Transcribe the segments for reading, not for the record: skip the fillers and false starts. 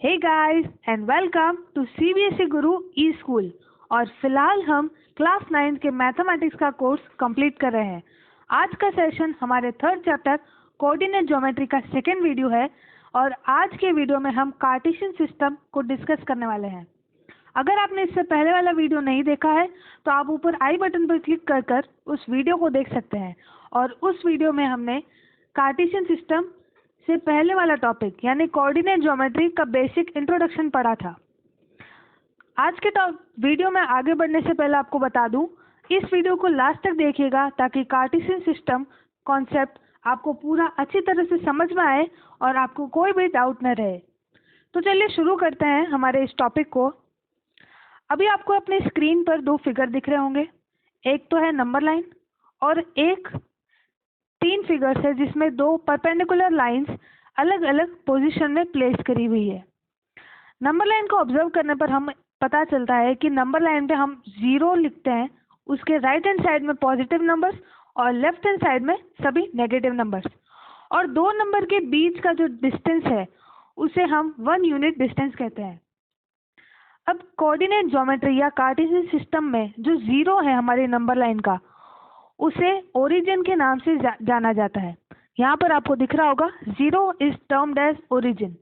Hey guys and welcome to CBSE Guru e school. और फिलहाल हम क्लास 9 के मैथमेटिक्स का कोर्स कंप्लीट कर रहे हैं। आज का सेशन हमारे थर्ड चैप्टर कोऑर्डिनेट ज्योमेट्री का सेकेंड वीडियो है और आज के वीडियो में हम कार्टेशियन सिस्टम को डिस्कस करने वाले हैं। अगर आपने इससे पहले वाला वीडियो नहीं देखा है तो आप ऊपर आई बटन पर क्लिक कर उस वीडियो को देख सकते हैं। और उस वीडियो में हमने कार्टेशियन सिस्टम से पहले वाला टॉपिक यानी कोऑर्डिनेट ज्योमेट्री का बेसिक इंट्रोडक्शन पढ़ा था। आज के वीडियो में आगे बढ़ने से पहले आपको बता दूं, इस वीडियो को लास्ट तक देखिएगा ताकि कार्टेशियन सिस्टम कॉन्सेप्ट आपको पूरा अच्छी तरह से समझ में आए और आपको कोई भी डाउट न रहे। तो चलिए शुरू करते हैं हमारे इस टॉपिक को। अभी आपको अपने स्क्रीन पर दो फिगर दिख रहे होंगे, एक तो है नंबर लाइन और एक तीन फिगर्स है जिसमें दो परपेंडिकुलर लाइंस अलग अलग पोजीशन में प्लेस करी हुई है। नंबर लाइन को ऑब्जर्व करने पर हम पता चलता है कि नंबर लाइन पे हम 0 लिखते हैं, उसके राइट हैंड साइड में पॉजिटिव नंबर्स और लेफ्ट हैंड साइड में सभी नेगेटिव नंबर्स, और दो नंबर के बीच का जो डिस्टेंस है उसे हम 1 यूनिट डिस्टेंस कहते हैं। अब कोऑर्डिनेट ज्योमेट्री या कार्टेशियन सिस्टम में जो 0 है हमारी नंबर लाइन का, उसे ओरिजिन के नाम से जाना जाता है। यहाँ पर आपको दिख रहा होगा 0 इज टर्म्ड एज ओरिजिन।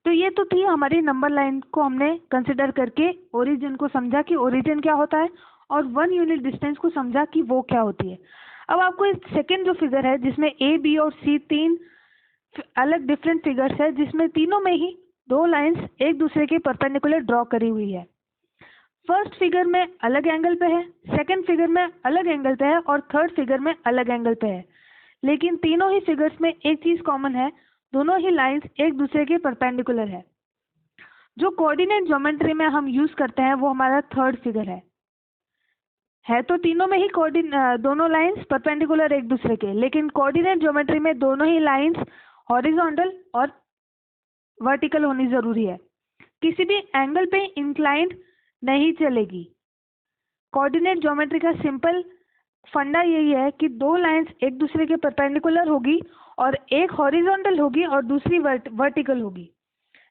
तो ये तो थी हमारी नंबर लाइन को हमने कंसिडर करके ओरिजिन को समझा कि ओरिजिन क्या होता है और 1 यूनिट डिस्टेंस को समझा कि वो क्या होती है। अब आपको इस सेकेंड जो फिगर है जिसमें ए बी और सी तीन अलग डिफरेंट फिगर्स है जिसमें तीनों में ही दो लाइंस एक दूसरे के परपेंडिकुलर ड्रॉ करी हुई है। फर्स्ट फिगर में अलग एंगल पे है, सेकंड फिगर में अलग एंगल पे है और थर्ड फिगर में अलग एंगल पे है। लेकिन तीनों ही फिगर्स में एक चीज कॉमन है, दोनों ही लाइंस एक दूसरे के परपेंडिकुलर है। जो कोऑर्डिनेट ज्योमेट्री में हम यूज करते हैं वो हमारा थर्ड फिगर है तो तीनों में ही दोनों लाइंस परपेंडिकुलर एक दूसरे के, लेकिन कोऑर्डिनेट ज्योमेट्री में दोनों ही लाइंस हॉरिजॉन्टल और वर्टिकल होनी जरूरी है, किसी भी एंगल पे इंक्लाइंड नहीं चलेगी। कोऑर्डिनेट ज्योमेट्री का सिंपल फंडा यही है कि दो लाइंस एक दूसरे के परपेंडिकुलर होगी और एक हॉरिजॉन्टल होगी और दूसरी वर्टिकल होगी,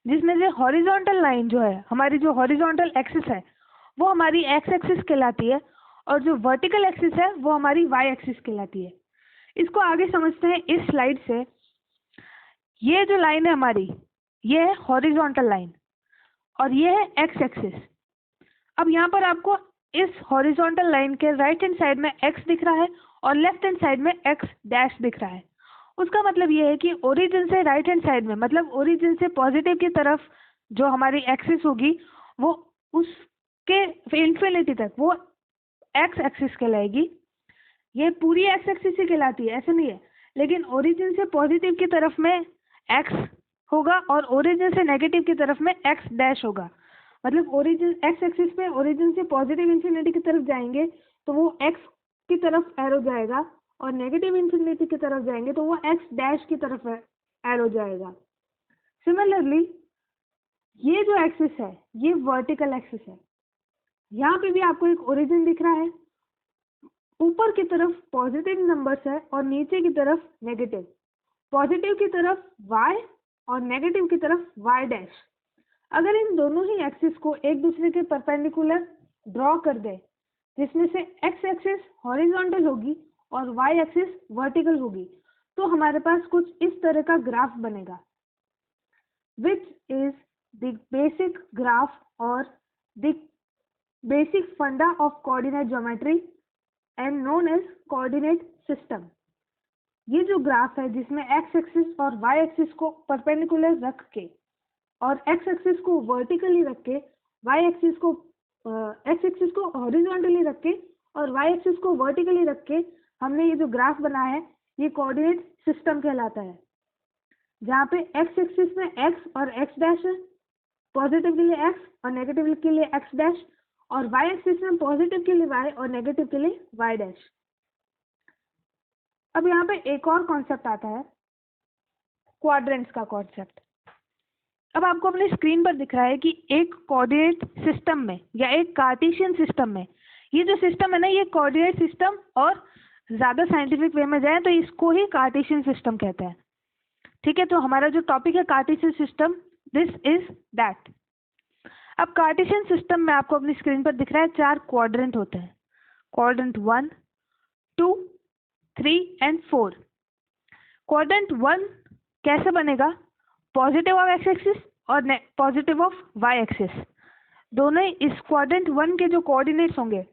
जिसमें से हॉरिजॉन्टल लाइन जो है हमारी, जो हॉरिजॉन्टल एक्सिस है वो हमारी एक्स एक्सिस कहलाती है और जो वर्टिकल एक्सिस है वो हमारी वाई एक्सिस कहलाती है। इसको आगे समझते हैं इस स्लाइड से। ये जो लाइन है हमारी, ये है हॉरिजॉन्टल लाइन और ये है एक्स एक्सिस। अब यहाँ पर आपको इस हॉरिजॉन्टल लाइन के राइट हैंड साइड में x दिख रहा है और लेफ्ट हैंड साइड में x डैश दिख रहा है। उसका मतलब ये है कि ओरिजिन से राइट हैंड साइड में, मतलब ओरिजिन से पॉजिटिव की तरफ जो हमारी एक्सिस होगी वो उसके इन्फिनिटी तक वो x एक्सिस कहलाएगी। ये पूरी x एक्सिस ही कहलाती है, ऐसा नहीं है, लेकिन ओरिजिन से पॉजिटिव की तरफ में x होगा और ओरिजिन से नेगेटिव की तरफ में x डैश होगा। मतलब ओरिजिन एक्स एक्सिस पे ओरिजिन से पॉजिटिव इन्फिनिटी की तरफ जाएंगे तो वो एक्स की तरफ एरो जाएगा और नेगेटिव इन्फिनिटी की तरफ जाएंगे तो वो एक्स डैश की तरफ एरो जाएगा। सिमिलरली ये जो एक्सिस है ये वर्टिकल एक्सिस है। यहाँ पे भी आपको एक ओरिजिन दिख रहा है, ऊपर की तरफ पॉजिटिव नंबर्स है और नीचे की तरफ नेगेटिव। पॉजिटिव की तरफ y और नेगेटिव की तरफ y डैश। अगर इन दोनों ही एक्सिस को एक दूसरे के परपेंडिकुलर ड्रॉ कर दे, जिसमें से x एक्सिस हॉरिजॉन्टल होगी और y एक्सिस वर्टिकल होगी, तो हमारे पास कुछ इस तरह का ग्राफ बनेगा, which is the basic graph और the basic funda of coordinate geometry and known as coordinate system. ये जो ग्राफ है जिसमें x एक्सिस और y एक्सिस को परपेंडिकुलर रख के और x एक्सिस को वर्टिकली रख के, y एक्सिस को x एक्सिस को हॉरिजॉन्टली रख के और y एक्सिस को वर्टिकली रख के हमने ये जो ग्राफ बनाया है ये कोऑर्डिनेट सिस्टम कहलाता है, जहाँ पे x एक्सिस में x और x डैश है, पॉजिटिव के लिए x और नेगेटिव के लिए x डैश, और y एक्सिस में पॉजिटिव के लिए y और नेगेटिव के लिए y डैश। अब यहाँ पे एक और कॉन्सेप्ट आता है, क्वाड्रेंट्स का कॉन्सेप्ट। अब आपको अपने स्क्रीन पर दिख रहा है कि एक कोऑर्डिनेट सिस्टम में या एक कार्टेशियन सिस्टम में, ये जो सिस्टम है ना ये कोऑर्डिनेट सिस्टम, और ज़्यादा साइंटिफिक वे में जाए तो इसको ही कार्टेशियन सिस्टम कहते हैं। ठीक है, तो हमारा जो टॉपिक है Cartesian system this is that. अब कार्टेशियन सिस्टम में आपको अपनी स्क्रीन पर दिख रहा है 4 क्वाड्रेंट होते हैं, क्वाड्रेंट 1, 2, 3 एंड 4। क्वाड्रेंट 1 कैसे बनेगा? पॉजिटिव ऑफ एक्स एक्सिस और पॉजिटिव ऑफ वाई एक्सिस, दोनों ही इस क्वाड्रेंट 1 के जो कोऑर्डिनेट्स होंगे।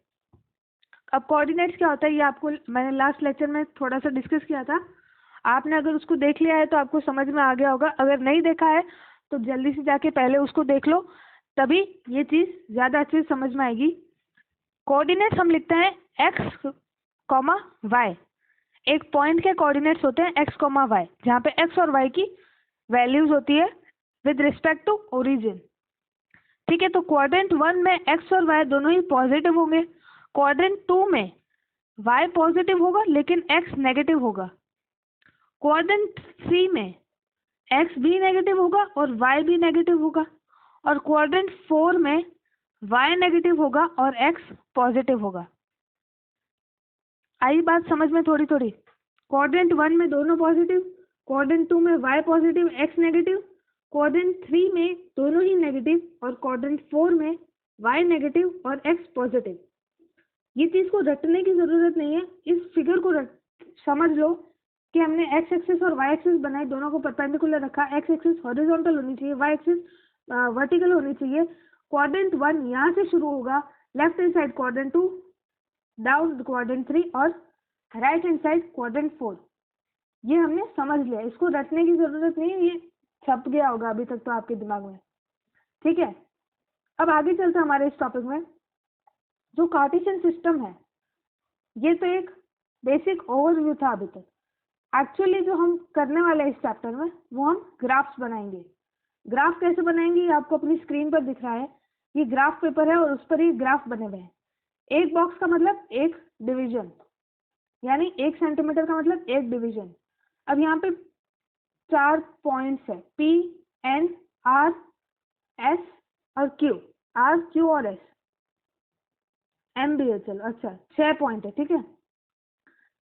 अब कोऑर्डिनेट्स क्या होता है ये आपको मैंने लास्ट लेक्चर में थोड़ा सा डिस्कस किया था। आपने अगर उसको देख लिया है तो आपको समझ में आ गया होगा, अगर नहीं देखा है तो जल्दी से जाके पहले उसको देख लो, तभी ये चीज़ ज़्यादा अच्छे से समझ में आएगी। कोऑर्डिनेट्स हम लिखते हैं एक्स कॉमा वाई। एक पॉइंट के कोऑर्डिनेट्स होते हैं एक्स कॉमा वाई, जहाँ पे एक्स और वाई की वैल्यूज होती है विद रिस्पेक्ट टू ओरिजिन। ठीक है, तो क्वाड्रेंट 1 में एक्स और वाई दोनों ही पॉजिटिव होंगे। क्वाड्रेंट 2 में वाई पॉजिटिव होगा लेकिन एक्स नेगेटिव होगा। क्वाड्रेंट 3 में एक्स भी नेगेटिव होगा और वाई भी नेगेटिव होगा। और क्वाड्रेंट 4 में वाई नेगेटिव होगा और एक्स पॉजिटिव होगा। आई बात समझ में थोड़ी थोड़ी? क्वाड्रेंट 1 में दोनों पॉजिटिव, क्वाड्रेंट 2 में Y positive X negative, quadrant 3 में दोनों ही नेगेटिव और क्वाड्रेंट 4 में वाई नेगेटिव और एक्स पॉजिटिव। ये चीज़ को रटने की ज़रूरत नहीं है, इस फिगर को समझ लो कि हमने एक्स एक्सिस और वाई एक्सिस बनाए, दोनों को परपेंडिकुलर रखा। एक्स एक्सिस हॉरिजॉन्टल होनी चाहिए, वाई एक्सिस वर्टिकल होनी चाहिए। क्वाड्रेंट 1 यहाँ से शुरू होगा, left hand side quadrant 2, down quadrant 3 और राइट हैंड साइड क्वाड्रेंट 4। ये हमने समझ लिया, इसको रटने की ज़रूरत नहीं है, ये छप गया होगा अभी तक तो आपके दिमाग में। ठीक है, अब आगे चलते हमारे इस टॉपिक में। जो कार्टेशियन सिस्टम है ये तो एक बेसिक ओवरव्यू था अभी तक। एक्चुअली जो हम करने वाले हैं इस चैप्टर में वो हम ग्राफ्स बनाएंगे। ग्राफ कैसे बनाएंगे ये आपको अपनी स्क्रीन पर दिख रहा है। ये ग्राफ पेपर है और उस पर ही ग्राफ बने हुए हैं। एक बॉक्स का मतलब एक डिवीजन, यानी 1 सेंटीमीटर का मतलब एक डिवीजन। अब यहाँ पे 4 पॉइंट्स है, P, N, R, S और Q। R, Q और S, M भी है। चलो अच्छा, 6 पॉइंट है। ठीक है,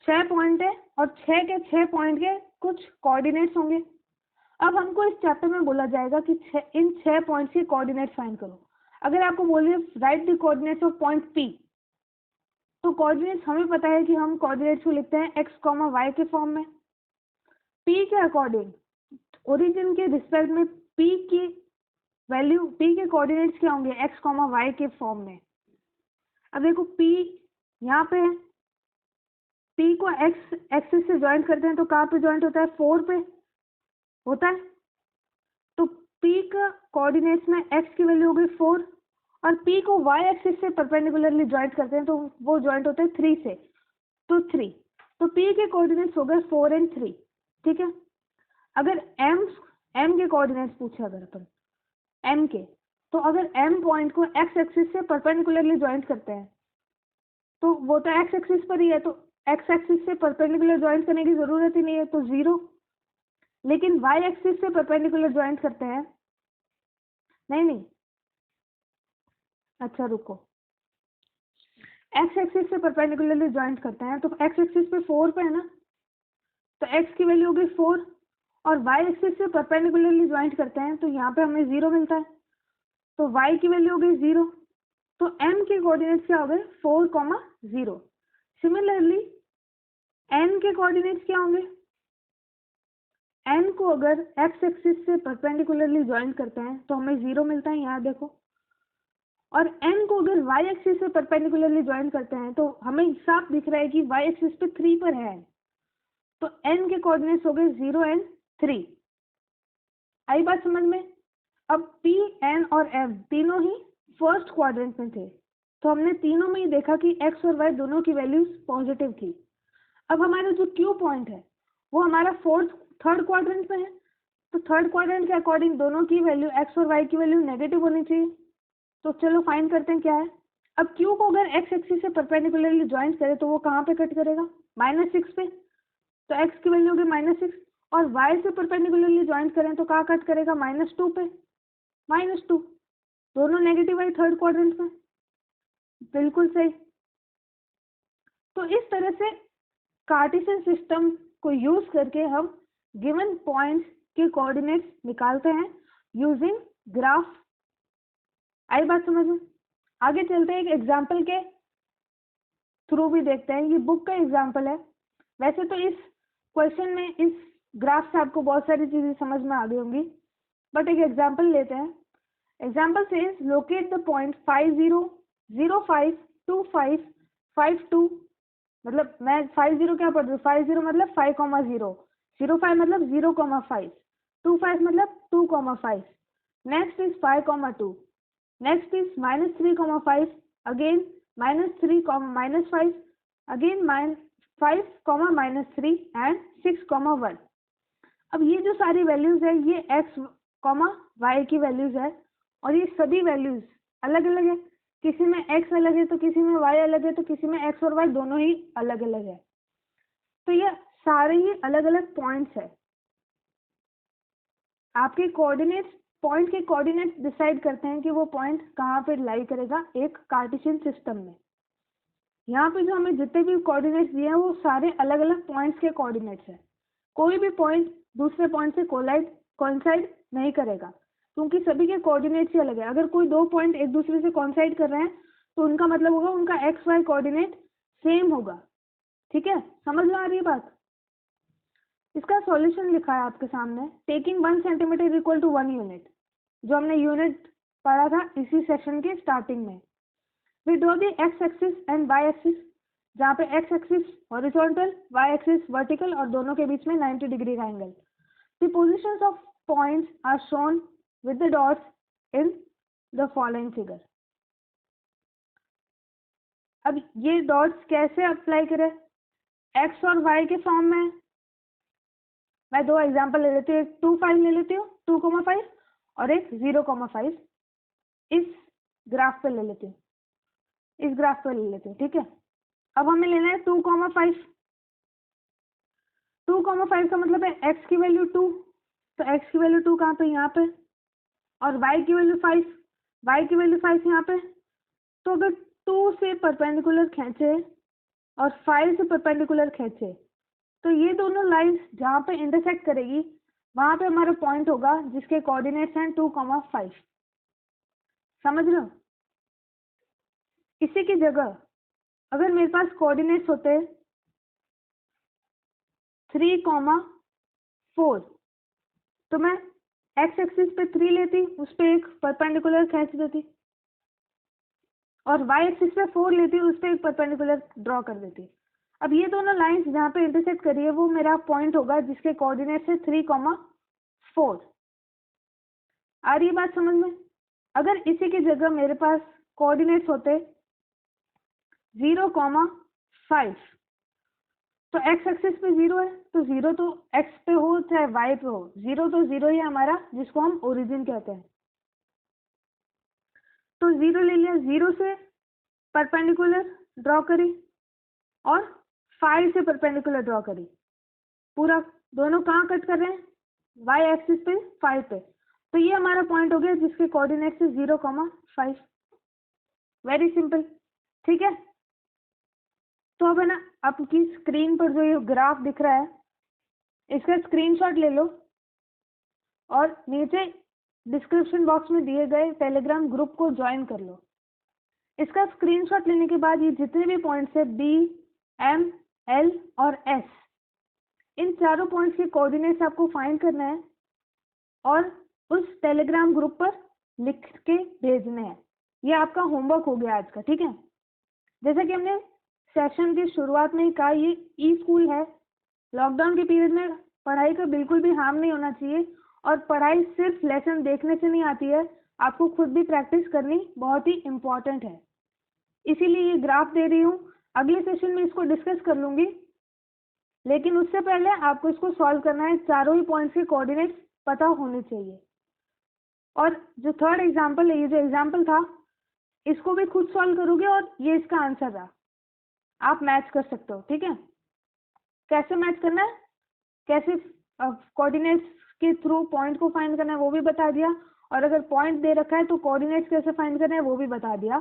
6 पॉइंट है और 6 के 6 पॉइंट के कुछ कोऑर्डिनेट्स होंगे। अब हमको इस चैप्टर में बोला जाएगा कि इन 6 पॉइंट्स के कोऑर्डिनेट्स फाइंड करो। अगर आपको बोलिए right the coordinates of point P, तो कोऑर्डिनेट्स हमें पता है कि हम कोऑर्डिनेट्स को लिखते हैं x, y के फॉर्म में। P के अकॉर्डिंग ओरिजिन के रिस्पेक्ट में P की वैल्यू, P के कोऑर्डिनेट्स क्या होंगे? x, y के फॉर्म में। अब देखो P यहाँ पे है, P को x एक्सिस से ज्वाइंट करते हैं तो कहाँ पे ज्वाइंट होता है? 4 पे होता है। तो P का कोऑर्डिनेट्स में x की वैल्यू हो गई 4 और P को y एक्सिस से परपेंडिकुलरली ज्वाइंट करते हैं तो वो ज्वाइंट होते हैं 3 से, तो 3। तो P के कोऑर्डिनेट्स हो गए 4 और 3। ठीक है, अगर M के कोऑर्डिनेट्स पूछे अगर अपन M के, तो अगर M पॉइंट को x एक्सिस से परपेंडिकुलरली ज्वाइंट करते हैं तो वो तो x एक्सिस पर ही है, तो x एक्सिस से परपेंडिकुलर ज्वाइंट करने की जरूरत ही नहीं है, तो 0। लेकिन y एक्सिस से परपेंडिकुलर ज्वाइंट करते हैं, नहीं, अच्छा रुको, x एक्सिस से परपेंडिकुलरली ज्वाइंट करते हैं तो x एक्सिस पे 4 पे है ना, तो x की वैल्यू हो गई 4 और y एक्सिस से परपेंडिकुलरली ज्वाइंट करते हैं तो यहाँ पे हमें 0 मिलता है, तो y की वैल्यू हो गई 0। तो m के कोऑर्डिनेट्स क्या हो गए? 4, 0। सिमिलरली n के कोऑर्डिनेट्स क्या होंगे? n को अगर x एक्सिस से परपेंडिकुलरली ज्वाइंट करते हैं तो हमें 0 मिलता है, यहाँ देखो। और n को अगर y एक्सिस से परपेंडिकुलरली ज्वाइंट करते हैं तो हमें साफ दिख रहा है कि y एक्सिस पे 3 पर है, तो n के कोऑर्डिनेट्स हो गए 0 और 3। आई बात समझ में? अब P, N और M तीनों ही फर्स्ट क्वाड्रेंट में थे, तो हमने तीनों में ही देखा कि x और y दोनों की वैल्यूज पॉजिटिव थी। अब हमारा जो Q पॉइंट है वो हमारा थर्ड क्वाड्रेंट में है, तो थर्ड क्वाड्रेंट के अकॉर्डिंग दोनों की वैल्यू x और y की वैल्यू नेगेटिव होनी चाहिए। तो चलो फाइंड करते हैं क्या है। अब Q को अगर x एक्सिस से परपेंडिकुलरली ज्वाइंट करे तो वो कहाँ पे कट करेगा? -6 पे, तो x की वैल्यू होगी -6 और y से परपेंडिकुलरली ज्वाइंट करें तो कहाँ कट करेगा? -2 पे, -2। दोनों नेगेटिव है थर्ड क्वाड्रेंट में, बिल्कुल सही। तो इस तरह से कार्टेशियन सिस्टम को यूज करके हम गिवन पॉइंट्स के कोऑर्डिनेट्स निकालते हैं यूजिंग ग्राफ। आई बात समझ में? आगे चलते हैं, एक एग्जाम्पल के थ्रू भी देखते हैं। ये बुक का एग्जाम्पल है। वैसे तो इस क्वेश्चन में, इस ग्राफ से आपको बहुत सारी चीजें समझ में आ गई होंगी, बट एक एग्जाम्पल लेते हैं। Example says locate the point 50, 05, 25, 52। मतलब मैं 50 क्या पढ़ रही हूँ, 50 मतलब 5,0, 05 मतलब 0,5, 25 मतलब 2,5, next is 5,2, next is -3,5, again -3, -5, again -5, -3 and 6,1। अब ये जो सारी वैल्यूज है ये x, y की वैल्यूज है, और ये सभी वैल्यूज अलग अलग है। किसी में x अलग है तो किसी में y अलग है, तो किसी में x और y दोनों ही अलग अलग है। तो ये सारे ही अलग अलग पॉइंट्स है। आपके कोऑर्डिनेट्स, पॉइंट के कोऑर्डिनेट्स डिसाइड करते हैं कि वो पॉइंट कहाँ पे लाई करेगा एक कार्टेशियन सिस्टम में। यहाँ पे जो हमें जितने भी कोऑर्डिनेट्स दिए हैं वो सारे अलग अलग पॉइंट्स के कोऑर्डिनेट्स है। कोई भी पॉइंट दूसरे पॉइंट से कोइंसाइड नहीं करेगा, क्योंकि सभी के कोऑर्डिनेट्स ही अलग है। अगर कोई दो पॉइंट एक दूसरे से कोइंसाइड कर रहे हैं तो उनका मतलब होगा उनका एक्स वाई कोऑर्डिनेट सेम होगा। ठीक है, समझ में आ रही है बात? इसका सॉल्यूशन लिखा है आपके सामने। Taking 1 centimetre equal to 1 unit, जो हमने यूनिट पढ़ा था इसी सेशन के स्टार्टिंग में। We draw the X axis and Y axis, जहाँ पे X axis horizontal, Y axis vertical, और दोनों के बीच में 90 डिग्री का angle. The positions of points are shown with the dots in the following figure. अब ये डॉट्स कैसे अप्लाई करें? एक्स और वाई के फॉर्म में मैं दो एग्जांपल ले लेती हूँ। एक 2,5 ले लेती हूँ, 2,5, और एक 0,5 इस ग्राफ पे ले लेती हूँ, इस ग्राफ पे ले लेती हूँ। ठीक है, अब हमें लेना है 2,5। 2,5 का मतलब है x की वैल्यू 2, तो x की वैल्यू 2 कहाँ पे? यहाँ पे। और y की वैल्यू 5, y की वैल्यू 5 यहाँ पे। तो अगर 2 से परपेंडिकुलर खींचे और 5 से परपेंडिकुलर खींचे तो ये दोनों लाइंस जहाँ पे इंटरसेक्ट करेगी वहां पे हमारा पॉइंट होगा जिसके कोऑर्डिनेट्स हैं 2,5। समझ रहे हो? इसी की जगह अगर मेरे पास कोऑर्डिनेट्स होते 3,4, तो मैं एक्स एक्सिस पे 3 लेती, उस पे एक परपेंडिकुलर खींच देती, और वाई एक्सिस पे 4 लेती, उस पे एक परपेंडिकुलर ड्रॉ कर देती। अब ये दोनों लाइंस जहाँ पे इंटरसेक्ट करी है वो मेरा पॉइंट होगा जिसके कोऑर्डिनेट्स है 3,4। आ रही है बात समझ में? अगर इसी की जगह मेरे पास कोऑर्डिनेट्स होते 0,5, तो एक्स एक्सिस पे 0 है, तो 0 तो एक्स पे हो चाहे वाई पे हो, 0 तो 0 ही है हमारा, जिसको हम ओरिजिन कहते हैं। तो 0 ले लिया, 0 से परपेंडिकुलर ड्रॉ करी और 5 से परपेंडिकुलर ड्रॉ करी। पूरा दोनों कहाँ कट कर रहे हैं? वाई एक्सिस पे 5 पे। तो ये हमारा पॉइंट हो गया जिसके कोऑर्डिनेट्स है 0,5। Very simple. ठीक है, तो अब है ना, आपकी स्क्रीन पर जो ये ग्राफ दिख रहा है इसका स्क्रीनशॉट ले लो और नीचे डिस्क्रिप्शन बॉक्स में दिए गए टेलीग्राम ग्रुप को ज्वाइन कर लो। इसका स्क्रीनशॉट लेने के बाद ये जितने भी पॉइंट्स है B, M, L और S, इन चारों पॉइंट्स के कोऑर्डिनेट्स आपको फाइंड करना है और उस टेलीग्राम ग्रुप पर लिख के भेजने हैं। ये आपका होमवर्क हो गया आज का। ठीक है, जैसा कि हमने सेशन की शुरुआत में ही कहा, ये ई स्कूल है। लॉकडाउन के पीरियड में पढ़ाई का बिल्कुल भी हार्म नहीं होना चाहिए, और पढ़ाई सिर्फ लेसन देखने से नहीं आती है, आपको खुद भी प्रैक्टिस करनी बहुत ही इम्पोर्टेंट है। इसीलिए ये ग्राफ दे रही हूँ। अगले सेशन में इसको डिस्कस कर लूंगी, लेकिन उससे पहले आपको इसको सॉल्व करना है। चारों ही पॉइंट्स के कोऑर्डिनेट्स पता होने चाहिए। और जो थर्ड एग्जाम्पल है, ये जो एग्जाम्पल था इसको भी खुद सॉल्व करोगे और ये इसका आंसर रहा, आप मैच कर सकते हो। ठीक है, कैसे मैच करना है, कैसे कोऑर्डिनेट्स के थ्रू पॉइंट को फाइंड करना है वो भी बता दिया, और अगर पॉइंट दे रखा है तो कोऑर्डिनेट्स कैसे फाइंड करना है वो भी बता दिया।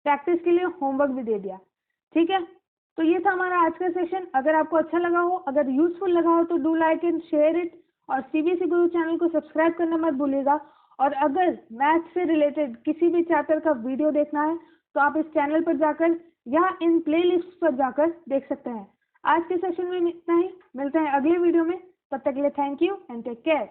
प्रैक्टिस के लिए होमवर्क भी दे दिया। ठीक है, तो ये था हमारा आज का सेशन। अगर आपको अच्छा लगा हो, अगर यूजफुल लगा हो, तो do like and share it, और सीबीएसई गुरु चैनल को सब्सक्राइब करना मत भूलिएगा। और अगर मैथ से रिलेटेड किसी भी चैप्टर का वीडियो देखना है तो आप इस चैनल पर जाकर या इन प्लेलिस्ट पर जाकर देख सकते हैं। आज के सेशन में इतना ही, मिलते हैं अगले वीडियो में। तब तक के लिए thank you and take care.